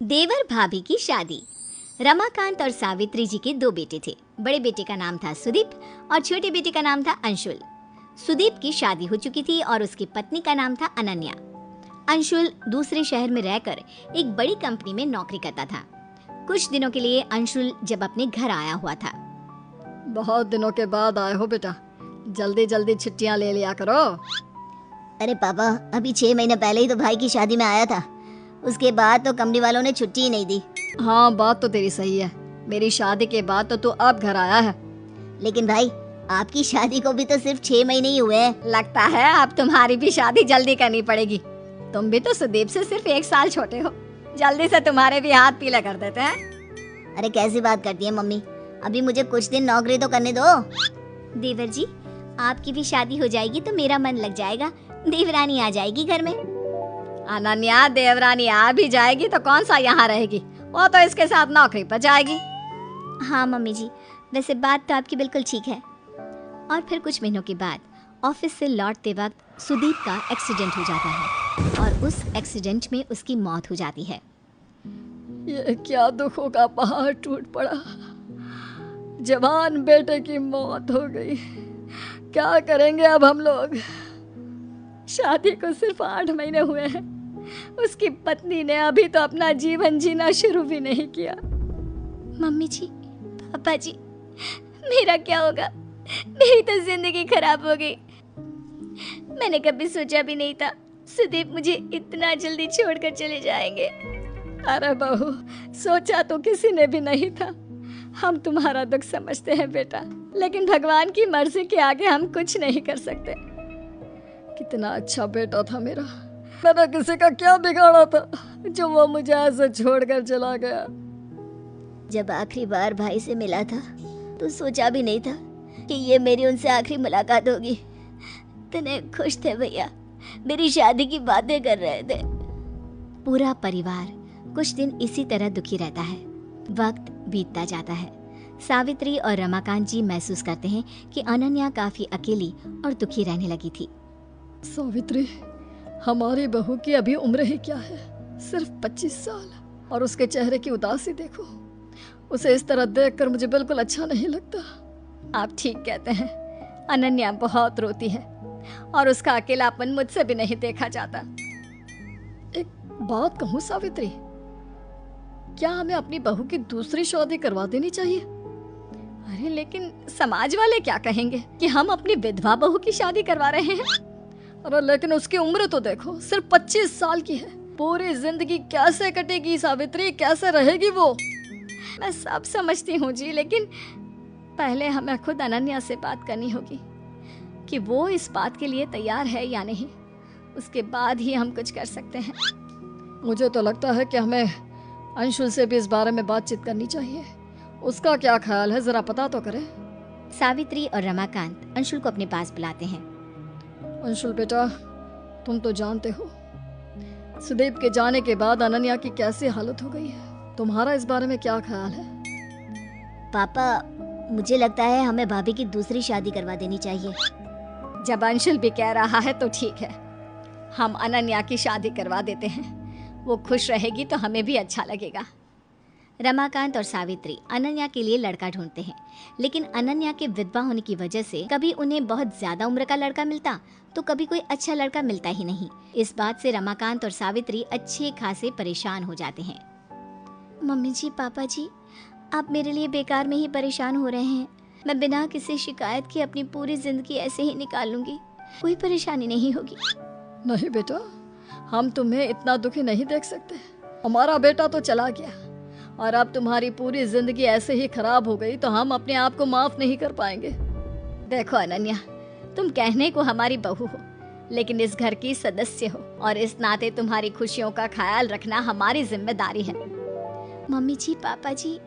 देवर भाभी की शादी। रमाकांत और सावित्री जी के दो बेटे थे। बड़े बेटे का नाम था सुदीप और छोटे बेटे का नाम था अंशुल। सुदीप की शादी हो चुकी थी और उसकी पत्नी का नाम था अनन्या। अंशुल दूसरे शहर में रहकर एक बड़ी कंपनी में नौकरी करता था। कुछ दिनों के लिए अंशुल जब अपने घर आया हुआ था। बहुत दिनों के बाद आए हो बेटा, जल्दी जल्दी छुट्टियां ले लिया करो। अरे पापा, अभी 6 महीने पहले ही तो भाई की शादी में आया था। उसके बाद तो कंपनी वालों ने छुट्टी ही नहीं दी। हाँ, बात तो तेरी सही है। मेरी शादी के बाद तो तू अब घर आया है। लेकिन भाई, आपकी शादी को भी तो सिर्फ 6 महीने ही हुए हैं। लगता है अब तुम्हारी भी शादी जल्दी करनी पड़ेगी। तुम भी तो सुदीप से सिर्फ 1 साल छोटे हो। जल्दी से तुम्हारे भी हाथ पीले कर देते हैं। अरे कैसी बात करती है मम्मी, अभी मुझे कुछ दिन नौकरी तो करने दो। देवर जी, आपकी भी शादी हो जाएगी तो मेरा मन लग जाएगा। देवरानी आ जाएगी घर में। अनन्या, देवरानी आ भी जाएगी तो कौन सा यहाँ रहेगी, वो तो इसके साथ नौकरी पर जाएगी। हाँ मम्मी जी, वैसे बात तो आपकी बिल्कुल ठीक है। और फिर कुछ महीनों के बाद ऑफिस से लौटते वक्त सुदीप का एक्सीडेंट हो जाता है और उस एक्सीडेंट में उसकी मौत हो जाती है। ये क्या दुखों का पहाड़ टूट पड़ा। जवान बेटे की मौत हो गई। क्या करेंगे अब हम लोग। शादी को सिर्फ 8 महीने हुए हैं। उसकी पत्नी ने अभी तो अपना जीवन जीना शुरू भी नहीं किया। मम्मी जी, पापा जी, मेरा क्या होगा। मेरी तो जिंदगी खराब हो गई। मैंने कभी सोचा भी नहीं था सुदीप मुझे इतना जल्दी छोड़कर चले जाएंगे। अरे बहू, सोचा तो किसी ने भी नहीं था। हम तुम्हारा दुख समझते हैं बेटा, लेकिन भगवान की मर्जी के आगे हम कुछ नहीं कर सकते। कितना अच्छा बेटा था मेरा। मैंने किसी का क्या बिगाड़ा था जो वो मुझे ऐसे छोड़कर चला गया। जब आखिरी बार भाई से मिला था तो सोचा भी नहीं था कि ये मेरी उनसे आखिरी मुलाकात होगी। इतने खुश थे भैया, मेरी शादी की बातें कर रहे थे। पूरा परिवार कुछ दिन इसी तरह दुखी रहता है। वक्त बीतता जाता है। सावित्री और रमाकांत जी महसूस करते हैं कि अनन्या काफी अकेली और दुखी रहने लगी थी। सावित्री, हमारी बहू की अभी उम्र ही क्या है, सिर्फ 25 साल, और उसके चेहरे की उदासी देखो। उसे इस तरह देखकर मुझे बिल्कुल अच्छा नहीं लगता। आप ठीक कहते हैं। अनन्या बहुत रोती है और उसका अकेलापन मुझसे भी नहीं देखा जाता। एक बात कहूँ सावित्री, क्या हमें अपनी बहू की दूसरी शादी करवा देनी चाहिए? अरे लेकिन समाज वाले क्या कहेंगे कि हम अपनी विधवा बहू की शादी करवा रहे हैं। अरे लेकिन उसकी उम्र तो देखो, सिर्फ 25 साल की है। पूरी जिंदगी कैसे कटेगी सावित्री, कैसे रहेगी वो? मैं सब समझती हूँ जी, लेकिन पहले हमें खुद अनन्या से बात करनी होगी कि वो इस बात के लिए तैयार है या नहीं। उसके बाद ही हम कुछ कर सकते हैं। मुझे तो लगता है कि हमें अंशुल से भी इस बारे में बातचीत करनी चाहिए। उसका क्या ख्याल है, जरा पता तो करें। सावित्री और रमाकांत अंशुल को अपने पास बुलाते हैं। अंशुल बेटा, तुम तो जानते हो सुदीप के जाने के बाद अनन्या की कैसी हालत हो गई है। तुम्हारा इस बारे में क्या ख्याल है? पापा, मुझे लगता है हमें भाभी की दूसरी शादी करवा देनी चाहिए। जब अंशुल भी कह रहा है तो ठीक है, हम अनन्या की शादी करवा देते हैं। वो खुश रहेगी तो हमें भी अच्छा लगेगा। रमाकांत और सावित्री अनन्या के लिए लड़का ढूंढते हैं, लेकिन अनन्या के विधवा होने की वजह से कभी उन्हें बहुत ज्यादा उम्र का लड़का मिलता तो कभी कोई अच्छा लड़का मिलता ही नहीं। इस बात से रमाकांत और सावित्री अच्छे खासे परेशान हो जाते हैं। मम्मी जी, पापा जी, आप मेरे लिए बेकार में ही परेशान हो रहे हैं। मैं बिना किसी शिकायत के अपनी पूरी जिंदगी ऐसे ही निकाल लूंगी। कोई परेशानी नहीं होगी। नहीं बेटा, हम तुम्हें इतना दुखी नहीं देख सकते। हमारा बेटा तो चला गया और अब तुम्हारी पूरी जिंदगी ऐसे ही खराब हो गई तो हम अपने आप को माफ नहीं कर पाएंगे। देखो अनन्या, तुम कहने को हमारी बहू हो, लेकिन इस घर की सदस्य हो और इस नाते तुम्हारी खुशियों का ख्याल रखना हमारी जिम्मेदारी है। मम्मी जी, पापा जी,